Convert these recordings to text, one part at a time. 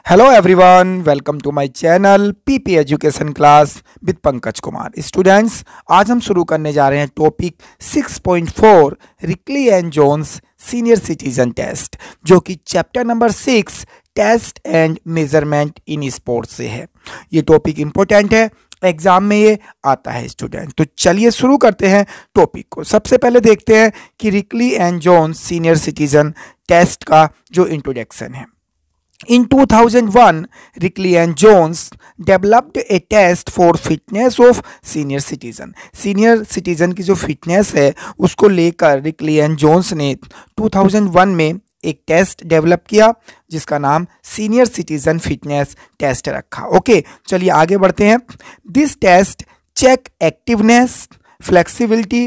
Hello everyone, welcome to my channel PP education class with Pankaj Kumar. Students, आज हम शुरू करने जा रहे हैं topic 6.4 Rikli and Jones senior citizen test, जो कि chapter number 6 test and measurement in sports से है। ये टॉपिक इंपॉर्टेंट है, एग्जाम में ये आता है स्टूडेंट। तो चलिए शुरू करते हैं टॉपिक को। सबसे पहले देखते हैं कि Rikli and Jones senior citizen test का जो इंट्रोडक्शन है। In 2001, Rickley and Jones developed a test for fitness of senior citizen. Senior citizen की जो फिटनेस है उसको लेकर रिकली एंड जोन्स ने 2001 में एक टेस्ट डेवलप किया जिसका नाम सीनियर सिटीजन फिटनेस टेस्ट रखा। ओके, चलिए आगे बढ़ते हैं। This test check activeness, flexibility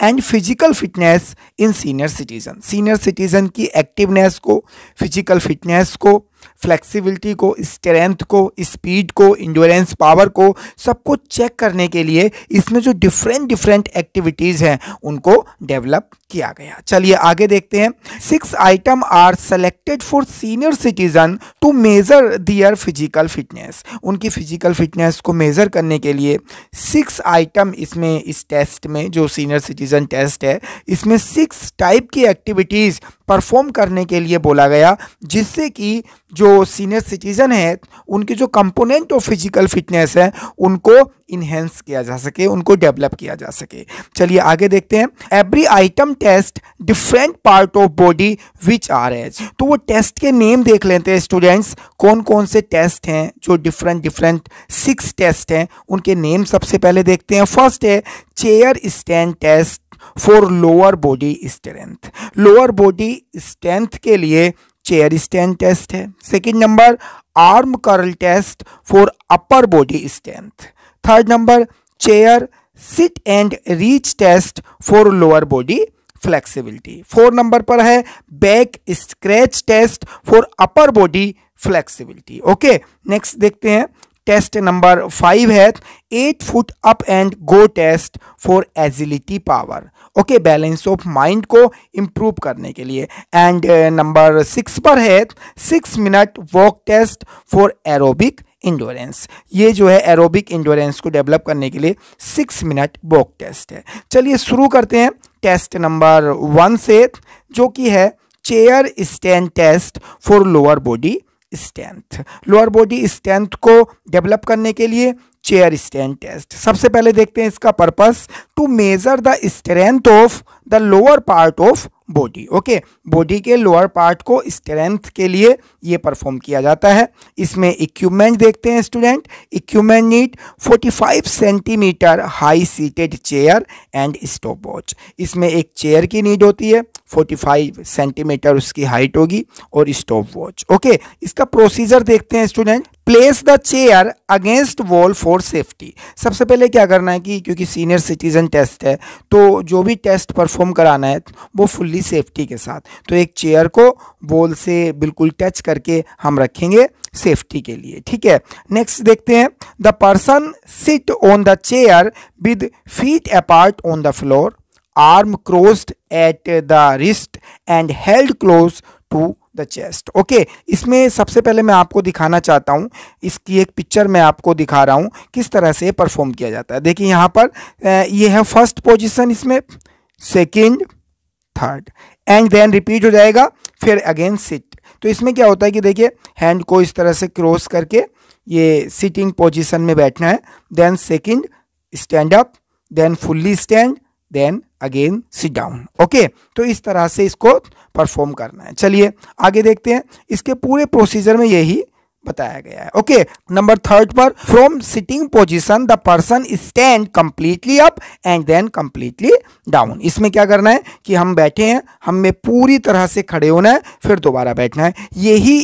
and physical fitness in senior citizen. Senior citizen की एक्टिवनेस को, फिजिकल फिटनेस को, फ्लेक्सिबिलिटी को, स्ट्रेंथ को, स्पीड को, इंड्योरेंस पावर को, सबको चेक करने के लिए इसमें जो डिफरेंट एक्टिविटीज़ हैं उनको डेवलप किया गया। चलिए आगे देखते हैं। 6 item are selected for senior citizen to measure their physical fitness. उनकी फिजिकल फिटनेस को मेज़र करने के लिए 6 आइटम इसमें, इस टेस्ट में जो सीनियर सिटीजन टेस्ट है, इसमें 6 टाइप की एक्टिविटीज़ परफॉर्म करने के लिए बोला गया, जिससे कि जो सीनियर सिटीजन है उनके जो कंपोनेंट ऑफ फिजिकल फिटनेस है उनको इन्हेंस किया जा सके, उनको डेवलप किया जा सके। चलिए आगे देखते हैं। Every item test different part of body which are as. तो वो टेस्ट के नेम देख लेते हैं स्टूडेंट्स, कौन कौन से टेस्ट हैं जो डिफरेंट 6 टेस्ट हैं, उनके नेम सबसे पहले देखते हैं। फर्स्ट है chair stand test for lower body strength. Lower body strength के लिए चेयर स्टैंड टेस्ट है। Second number arm curl test for upper body strength. Third number chair sit and reach test for lower body flexibility. 4 number पर है back scratch test for upper body flexibility. Okay, next देखते हैं। Test number 5 है 8 foot up and go test for agility power. Okay, balance of mind को improve करने के लिए। And number 6 पर है 6 minute walk test for aerobic endurance. ये जो है एरोबिक इंडोरेंस को डेवलप करने के लिए 6 मिनट वॉक टेस्ट है। चलिए शुरू करते हैं टेस्ट नंबर 1 से, जो कि है chair stand test for lower body strength. Lower body strength को डेवलप करने के लिए चेयर स्टैंड टेस्ट। सबसे पहले देखते हैं इसका purpose, to measure the strength of the lower part of body. Okay, body के लोअर पार्ट को स्ट्रेंथ के लिए ये परफॉर्म किया जाता है। इसमें इक्विपमेंट देखते हैं student. Equipment need 45 centimetre high seated chair and stop watch. इसमें एक चेयर की नीड होती है, 45 सेंटीमीटर उसकी हाइट होगी, और स्टॉप वॉच। ओके, इसका प्रोसीजर देखते हैं student. Place the chair against wall for safety. सबसे पहले क्या करना है कि क्योंकि सीनियर सिटीजन टेस्ट है तो जो भी टेस्ट परफॉर्म कराना है वो फुल्ली सेफ्टी के साथ, तो एक चेयर को वॉल से बिल्कुल टच करके हम रखेंगे सेफ्टी के लिए। ठीक है, नेक्स्ट देखते हैं। The person sit on the chair with feet apart on the floor, arm crossed at the wrist and held close to the chest. Okay, इसमें सबसे पहले मैं आपको दिखाना चाहता हूँ, इसकी एक पिक्चर मैं आपको दिखा रहा हूँ किस तरह से परफॉर्म किया जाता है। देखिए यहाँ पर ये है फर्स्ट पोजीशन, इसमें second, third, and then repeat हो जाएगा, फिर अगेन सिट। तो इसमें क्या होता है कि देखिए हैंड को इस तरह से क्रॉस करके ये सिटिंग पोजीशन में बैठना है, then second stand up, then fully stand, then again sit down. Okay, तो इस तरह से इसको परफॉर्म करना है। चलिए आगे देखते हैं। इसके पूरे प्रोसीजर में यही बताया गया है। ओके, नंबर 3 पर from sitting position the person stand completely up and then completely down. इसमें क्या करना है कि हम बैठे हैं, हमें पूरी तरह से खड़े होना है, फिर दोबारा बैठना है।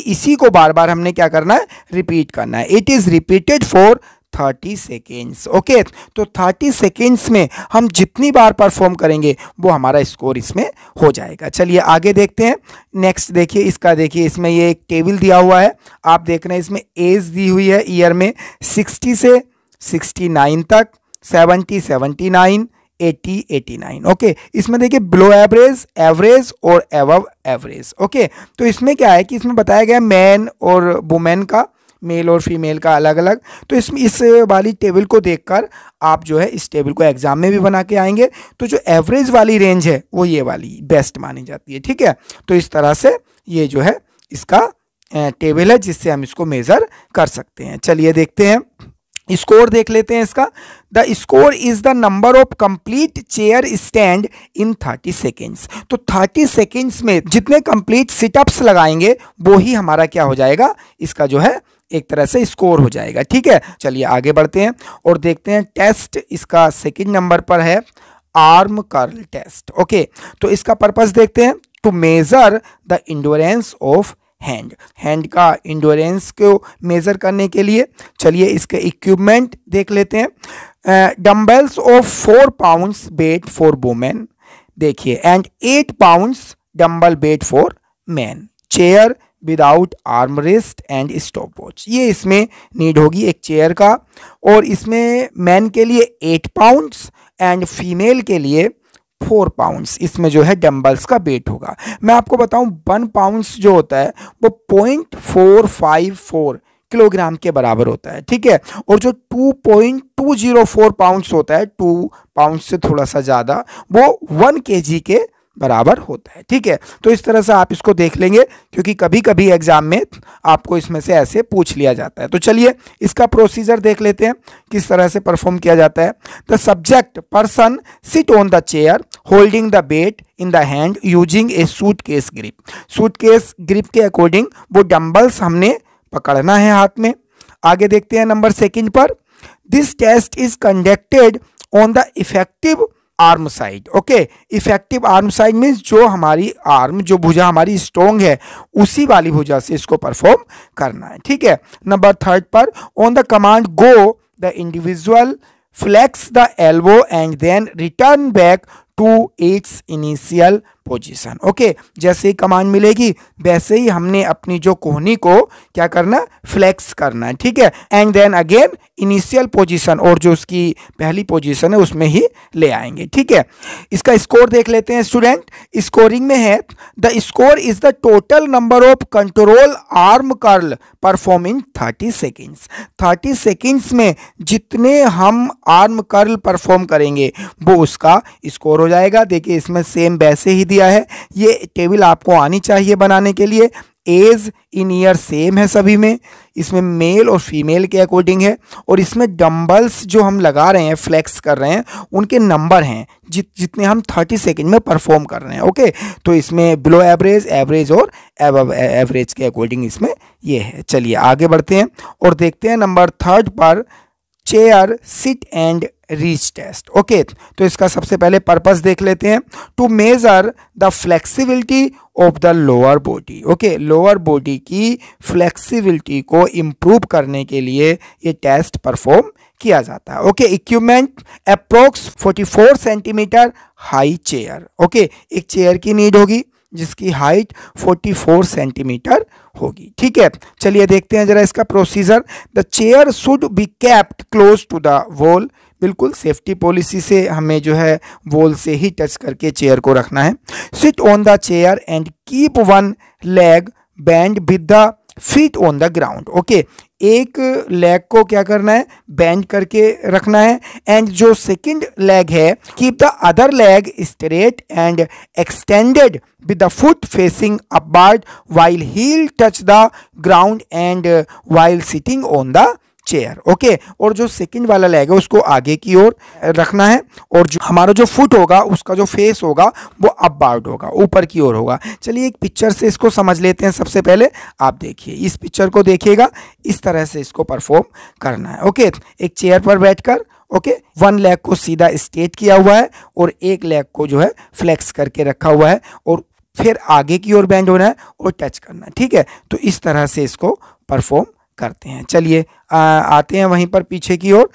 इसी को बार बार हमने क्या करना है, रिपीट करना है। It is repeated for 30 seconds. Okay, तो 30 सेकेंड्स में हम जितनी बार परफॉर्म करेंगे वो हमारा स्कोर इसमें हो जाएगा। चलिए आगे देखते हैं। नेक्स्ट देखिए, इसका देखिए, इसमें ये एक टेबल दिया हुआ है, आप देख रहे हैं इसमें एज दी हुई है ईयर में 60 से 69 तक, 70, 79, 80, 89। ओके, इसमें देखिए बिलो एवरेज, एवरेज और एबव एवरेज। ओके, तो इसमें क्या है कि इसमें बताया गया मैन और वुमेन का, मेल और फीमेल का अलग अलग। तो इस वाली टेबल को देखकर आप जो है इस टेबल को एग्जाम में भी बना के आएंगे। तो जो एवरेज वाली रेंज है वो ये वाली बेस्ट मानी जाती है। ठीक है, तो इस तरह से ये जो है इसका टेबल है जिससे हम इसको मेजर कर सकते हैं। चलिए देखते हैं, स्कोर देख लेते हैं इसका। The score is the number of complete chair stand in 30 seconds. तो 30 सेकेंड्स में जितने कंप्लीट सिटअप्स लगाएंगे वो ही हमारा क्या हो जाएगा, इसका जो है एक तरह से स्कोर हो जाएगा। ठीक है, चलिए आगे बढ़ते हैं और देखते हैं टेस्ट। इसका सेकंड नंबर पर है आर्म कर्ल टेस्ट। ओके, तो इसका पर्पस देखते हैं, to measure the endurance of hand का इंड्योरेंस को मेजर करने के लिए। चलिए इसके इक्विपमेंट देख लेते हैं। Dumbbells of 4 pounds weight for women, देखिए, and 8 pounds dumbbell weight for man. Chair without arm rest and stopwatch, ये इसमें नीड होगी एक चेयर का। और इसमें मैन के लिए 8 पाउंड्स एंड फीमेल के लिए 4 पाउंड्स इसमें जो है डंबल्स का वेट होगा। मैं आपको बताऊं 1 पाउंड्स जो होता है वो 0.454 किलोग्राम के बराबर होता है। ठीक है, और जो 2.204 पाउंड्स होता है, 2 पाउंड्स से थोड़ा सा ज़्यादा, वो 1 kg के बराबर होता है। ठीक है, तो इस तरह से आप इसको देख लेंगे क्योंकि कभी कभी एग्जाम में आपको इसमें से ऐसे पूछ लिया जाता है। तो चलिए इसका प्रोसीजर देख लेते हैं किस तरह से परफॉर्म किया जाता है। The subject person sit on the chair holding the weight in the hand using a suitcase grip. Suitcase grip के अकॉर्डिंग वो डंबल्स हमने पकड़ना है हाथ में। आगे देखते हैं नंबर सेकंड पर, this test is conducted on the effective arm side. Okay, effective arm side means जो हमारी आर्म, जो भुजा हमारी स्ट्रोंग है उसी वाली भुजा से इसको परफॉर्म करना है। ठीक है, नंबर थर्ड पर, on the command go the individual flex the elbow and then return back to its initial position. Okay, जैसे ही कमांड मिलेगी वैसे ही हमने अपनी जो कोहनी को क्या करना, फ्लेक्स करना है। ठीक है, and then again initial position, और जो उसकी पहली पोजीशन है उसमें ही ले आएंगे। ठीक है, इसका स्कोर देख लेते हैं स्टूडेंट। स्कोरिंग में है, the score is the total number of control arm curl perform in 30 seconds. 30 seconds में जितने हम आर्म कर्ल परफॉर्म करेंगे वो उसका स्कोर हो जाएगा। देखिए इसमें सेम वैसे ही दिया है, ये टेबल आपको आनी चाहिए बनाने के लिए। एज इन ईयर सेम है सभी में, इसमें मेल और फीमेल के अकॉर्डिंग है, और इसमें डंबल्स जो हम लगा रहे हैं, फ्लेक्स कर रहे हैं, उनके नंबर हैं जितने हम 30 सेकंड में परफॉर्म कर रहे हैं। ओके, तो इसमें बिलो एवरेज, एवरेज और एबव एवरेज के अकॉर्डिंग इसमें ये है। चलिए आगे बढ़ते हैं और देखते हैं नंबर थर्ड पर, chair sit and reach test. Okay, तो इसका सबसे पहले पर्पस देख लेते हैं, to measure the flexibility of the lower body. Okay, lower body की फ्लेक्सिबिलिटी को इम्प्रूव करने के लिए ये टेस्ट परफॉर्म किया जाता है। Okay, equipment approx 44 centimetre high chair. Okay, एक चेयर की नीड होगी जिसकी हाइट 44 सेंटीमीटर होगी। ठीक है, चलिए देखते हैं जरा इसका procedure. The chair should be kept close to the wall, बिल्कुल सेफ्टी पॉलिसी से हमें जो है वॉल से ही टच करके चेयर को रखना है। Seat on the chair and keep one leg bend with the feet on the ground. Okay, एक लेग को क्या करना है, बेंड करके रखना है, एंड जो सेकंड लेग है, keep the other leg straight and extended with the foot facing upward while heel touch the ground and while sitting on the chair. Okay, और जो सेकंड वाला लेग है उसको आगे की ओर रखना है, और जो हमारा जो फुट होगा उसका जो फेस होगा वो अपवर्ड होगा, ऊपर की ओर होगा। चलिए एक पिक्चर से इसको समझ लेते हैं। सबसे पहले आप देखिए, इस पिक्चर को देखिएगा, इस तरह से इसको परफॉर्म करना है। ओके, एक चेयर पर बैठकर, ओके, वन लेग को सीधा स्ट्रेट किया हुआ है और एक लेग को जो है फ्लेक्स करके रखा हुआ है, और फिर आगे की ओर बेंड होना है और टच करना है। ठीक है, तो इस तरह से इसको परफॉर्म करते हैं। चलिए आते हैं वहीं पर पीछे की ओर।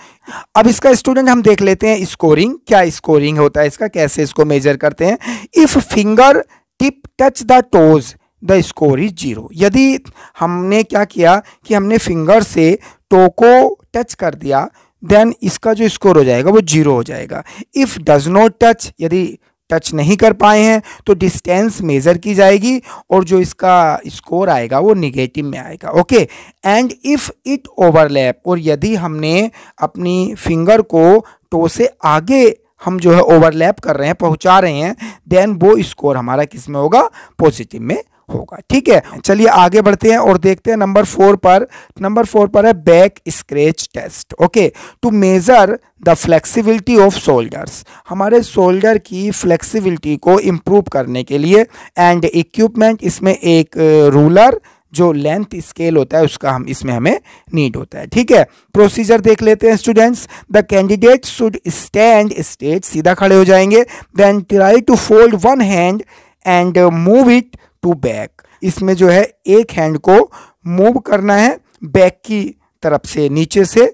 अब इसका स्टूडेंट हम देख लेते हैं स्कोरिंग, क्या स्कोरिंग होता है इसका, कैसे इसको मेजर करते हैं। If finger tip touch the toes the score is 0। यदि हमने क्या किया कि हमने फिंगर से टो को टच कर दिया देन इसका जो स्कोर हो जाएगा वो 0 हो जाएगा। इफ़ डज नॉट टच, यदि टच नहीं कर पाए हैं तो डिस्टेंस मेज़र की जाएगी और जो इसका स्कोर आएगा वो निगेटिव में आएगा। Okay, and if it overlap, और यदि हमने अपनी फिंगर को टो से आगे हम जो है ओवरलैप कर रहे हैं, पहुंचा रहे हैं, देन वो स्कोर हमारा किस में होगा, पॉजिटिव में होगा। ठीक है, चलिए आगे बढ़ते हैं और देखते हैं नंबर 4 पर। नंबर 4 पर है back scratch test. Okay, to measure the flexibility of shoulders, हमारे शोल्डर की फ्लेक्सिबिलिटी को इम्प्रूव करने के लिए, एंड इक्विपमेंट, इसमें एक रूलर जो लेंथ स्केल होता है उसका हम इसमें हमें नीड होता है। ठीक है, प्रोसीजर देख लेते हैं students. The candidate should stand straight, सीधा खड़े हो जाएंगे, then try to fold one hand and move it to back, इसमें जो है एक हैंड को मूव करना है बैक की तरफ से, नीचे से।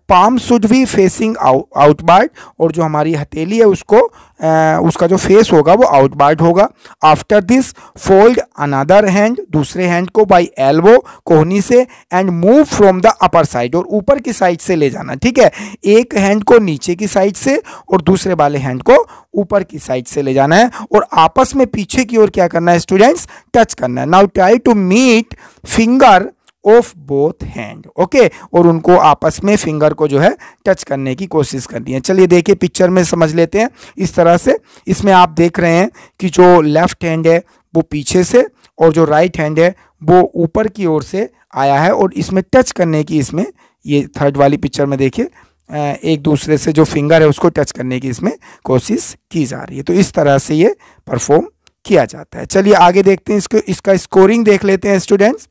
Palm should be facing outward, और जो हमारी हथेली है उसको उसका जो फेस होगा वो आउटवर्ड होगा। After this fold another hand, दूसरे हैंड को बाय एल्बो, कोहनी से, and move from the upper side, और ऊपर की साइड से ले जाना। ठीक है, एक हैंड को नीचे की साइड से और दूसरे वाले हैंड को ऊपर की साइड से ले जाना है, और आपस में पीछे की ओर क्या करना है स्टूडेंट्स, टच करना है। Now try to meet finger of both hand. Okay, और उनको आपस में फिंगर को जो है टच करने की कोशिश करनी है। चलिए देखिए पिक्चर में समझ लेते हैं। इस तरह से इसमें आप देख रहे हैं कि जो लेफ्ट हैंड है वो पीछे से और जो राइट हैंड है वो ऊपर की ओर से आया है, और इसमें टच करने की, इसमें ये थर्ड वाली पिक्चर में देखिए एक दूसरे से जो फिंगर है उसको टच करने की इसमें कोशिश की जा रही है। तो इस तरह से ये परफॉर्म किया जाता है। चलिए आगे देखते हैं, इसका स्कोरिंग देख लेते हैं students.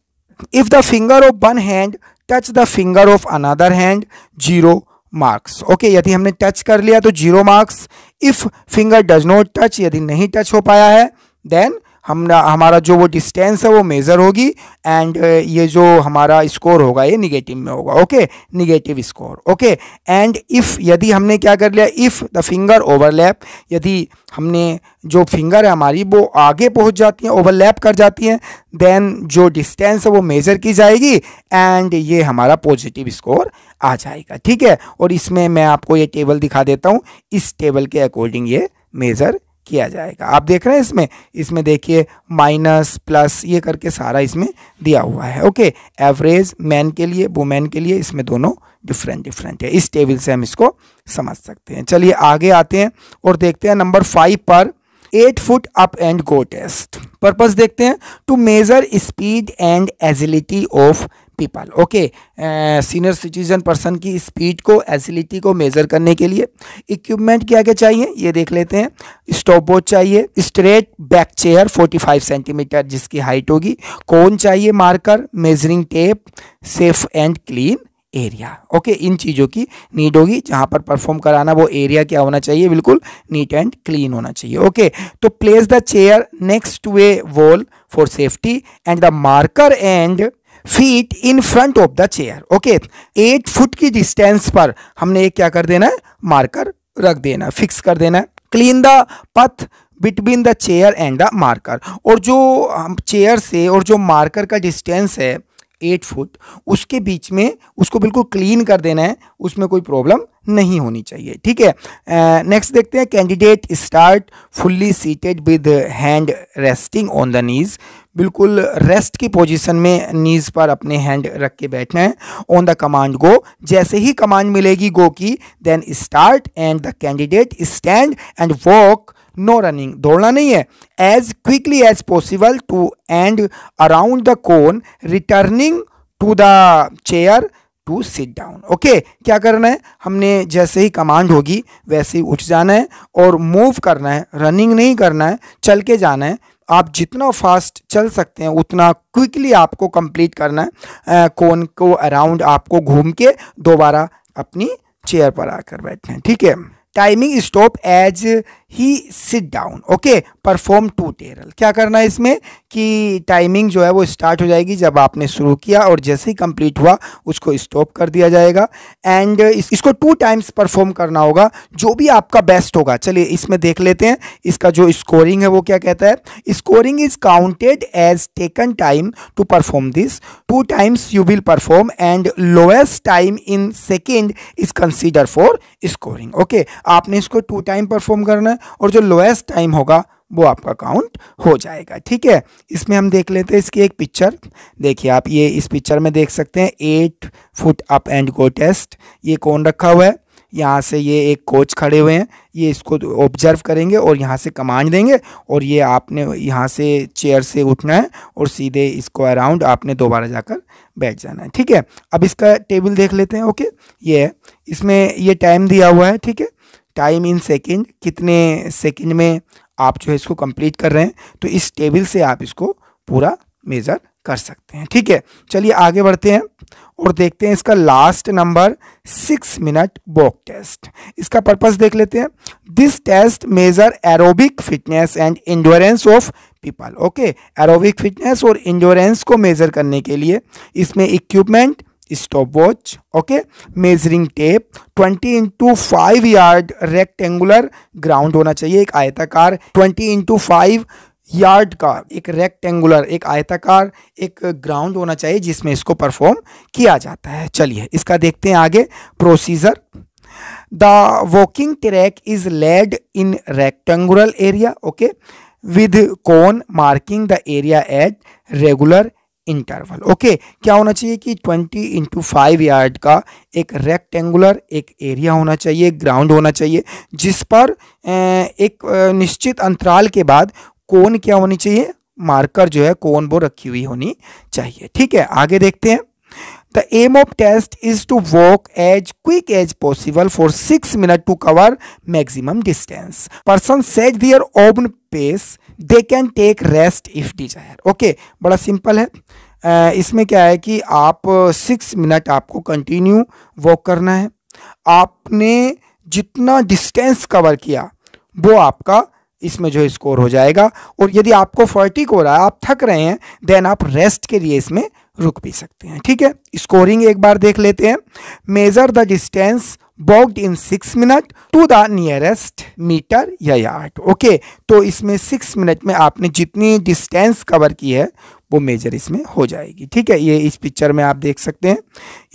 If the finger of one hand touch the finger of another hand, 0 marks. Okay, यदि हमने टच कर लिया तो 0 marks. If finger does not touch, यदि नहीं टच हो पाया है, देन हमारा जो वो डिस्टेंस है वो मेजर होगी, एंड ये जो हमारा स्कोर होगा ये निगेटिव में होगा। Okay, negative score. Okay, and if, यदि हमने क्या कर लिया, इफ़ द फिंगर ओवरलैप, यदि हमने जो फिंगर है हमारी वो आगे पहुंच जाती हैं, ओवरलैप कर जाती हैं, देन जो डिस्टेंस है वो मेज़र की जाएगी, एंड ये हमारा पॉजिटिव स्कोर आ जाएगा। ठीक है, और इसमें मैं आपको ये टेबल दिखा देता हूँ, इस टेबल के अकॉर्डिंग ये मेज़र किया जाएगा। आप देख रहे हैं इसमें देखिए माइनस प्लस ये करके सारा इसमें दिया हुआ है। ओके, एवरेज मैन के लिए, वुमेन के लिए, इसमें दोनों डिफरेंट है। इस टेबल से हम इसको समझ सकते हैं। चलिए आगे आते हैं और देखते हैं नंबर 5 पर 8 foot up and go test. Purpose देखते हैं, to measure speed and agility of people. Okay, senior citizen person की स्पीड को, एजिलिटी को मेजर करने के लिए इक्विपमेंट क्या क्या चाहिए ये देख लेते हैं। स्टॉप वॉच चाहिए, स्ट्रेट बैक चेयर 45 सेंटीमीटर जिसकी हाइट होगी, कोन चाहिए, marker, measuring tape, safe and clean area. Okay, इन चीज़ों की नीड होगी। जहाँ पर परफॉर्म कराना वो एरिया क्या होना चाहिए, बिल्कुल नीट एंड क्लीन होना चाहिए। ओके, तो place the chair next to a wall for safety and the marker and feet in front of the chair. Okay, 8 foot की डिस्टेंस पर हमने एक क्या कर देना है, मार्कर रख देना, फिक्स कर देना है। Clean the path between the chair and the marker, और जो चेयर से और जो मार्कर का डिस्टेंस है 8 फुट, उसके बीच में उसको बिल्कुल क्लीन कर देना है, उसमें कोई प्रॉब्लम नहीं होनी चाहिए। ठीक है, नेक्स्ट देखते हैं, candidate start fully seated with hand resting on the knees, बिल्कुल रेस्ट की पोजीशन में नीज पर अपने हैंड रख के बैठना है। ऑन द कमांड गो, जैसे ही कमांड मिलेगी गो की, then start and the candidate stand and walk, no running, दौड़ना नहीं है, as quickly as possible to and around the cone, returning to the chair to sit down. Okay, क्या करना है, हमने जैसे ही कमांड होगी वैसे ही उठ जाना है और मूव करना है, रनिंग नहीं करना है, चल के जाना है। आप जितना फास्ट चल सकते हैं उतना क्विकली आपको कंप्लीट करना है। कोन को अराउंड आपको घूम के दोबारा अपनी चेयर पर आकर बैठना है। ठीक है, timing stop as he sit down, okay, perform 2 trial. क्या करना है इसमें कि टाइमिंग जो है वो स्टार्ट हो जाएगी जब आपने शुरू किया और जैसे ही कंप्लीट हुआ उसको स्टॉप कर दिया जाएगा। एंड इसको 2 टाइम्स परफॉर्म करना होगा, जो भी आपका बेस्ट होगा। चलिए इसमें देख लेते हैं इसका जो स्कोरिंग है वो क्या कहता है। Scoring is counted as taken time to perform this, 2 times you will perform and lowest time in second is consider for scoring. Okay, आपने इसको 2 टाइम परफॉर्म करना है और जो लोएस्ट टाइम होगा वो आपका काउंट हो जाएगा। ठीक है, इसमें हम देख लेते हैं इसकी एक पिक्चर। देखिए आप ये इस पिक्चर में देख सकते हैं 8 foot up and go test. ये कौन रखा हुआ है, यहाँ से ये एक कोच खड़े हुए हैं, ये इसको ऑब्जर्व करेंगे और यहाँ से कमांड देंगे और ये आपने यहाँ से चेयर से उठना है और सीधे इसको अराउंड आपने दोबारा जाकर बैठ जाना है। ठीक है, अब इसका टेबल देख लेते हैं। ओके, ये है, इसमें ये टाइम दिया हुआ है। ठीक है, टाइम इन सेकेंड, कितने सेकेंड में आप जो है इसको कंप्लीट कर रहे हैं, तो इस टेबल से आप इसको पूरा मेज़र कर सकते हैं। ठीक है, चलिए आगे बढ़ते हैं और देखते हैं इसका last number 6 minute walk test. इसका पर्पस देख लेते हैं। This test measure aerobic fitness and endurance of people. Okay, aerobic fitness और इंड्योरेंस को मेजर करने के लिए इसमें equipment, stopwatch, okay, measuring tape, 20x5 yard rectangular ground होना चाहिए, एक आयताकार 20x5 यार्ड का एक रेक्टेंगुलर, एक आयताकार एक ग्राउंड होना चाहिए जिसमें इसको परफॉर्म किया जाता है। चलिए इसका देखते हैं आगे procedure. The walking track is laid in rectangular area, okay, with cone marking the area at regular interval. Okay, क्या होना चाहिए कि 20x5 यार्ड का एक रेक्टेंगुलर एक एरिया होना चाहिए, ग्राउंड होना चाहिए, जिस पर एक निश्चित अंतराल के बाद कोन क्या होनी चाहिए, मार्कर जो है कोन वो रखी हुई होनी चाहिए। ठीक है, आगे देखते हैं। The aim of test is to walk as quick as possible for 6 minute to cover maximum distance. Person set their own pace, they can take rest if desire. Okay, बड़ा सिंपल है। इसमें क्या है कि आप 6 मिनट आपको continue walk करना है। आपने जितना डिस्टेंस कवर किया वो आपका इसमें जो स्कोर हो जाएगा, और यदि आपको 40 हो रहा है, आप थक रहे हैं, देन आप रेस्ट के लिए इसमें रुक भी सकते हैं। ठीक है, स्कोरिंग एक बार देख लेते हैं। Measure the distance walked in 6 minute to the nearest metre या यार्ड। ओके, तो इसमें 6 मिनट में आपने जितनी डिस्टेंस कवर की है वो मेजर इसमें हो जाएगी। ठीक है, ये इस पिक्चर में आप देख सकते हैं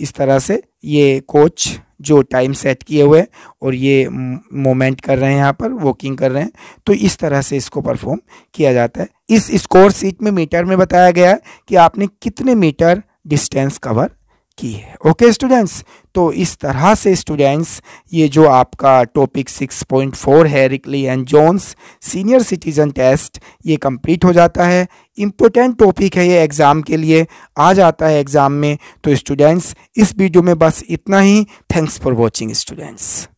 इस तरह से ये कोच जो टाइम सेट किए हुए और ये मूवमेंट कर रहे हैं, यहाँ पर वॉकिंग कर रहे हैं, तो इस तरह से इसको परफॉर्म किया जाता है। इस स्कोर शीट में मीटर में बताया गया है कि आपने कितने मीटर डिस्टेंस कवर की है। ओके स्टूडेंट्स, तो इस तरह से स्टूडेंट्स ये जो आपका टॉपिक 6.4 है Rikli and Jones senior citizen test, ये कंप्लीट हो जाता है। इम्पोर्टेंट टॉपिक है ये, एग्ज़ाम के लिए आ जाता है एग्ज़ाम में। तो स्टूडेंट्स इस वीडियो में बस इतना ही। Thanks for watching students.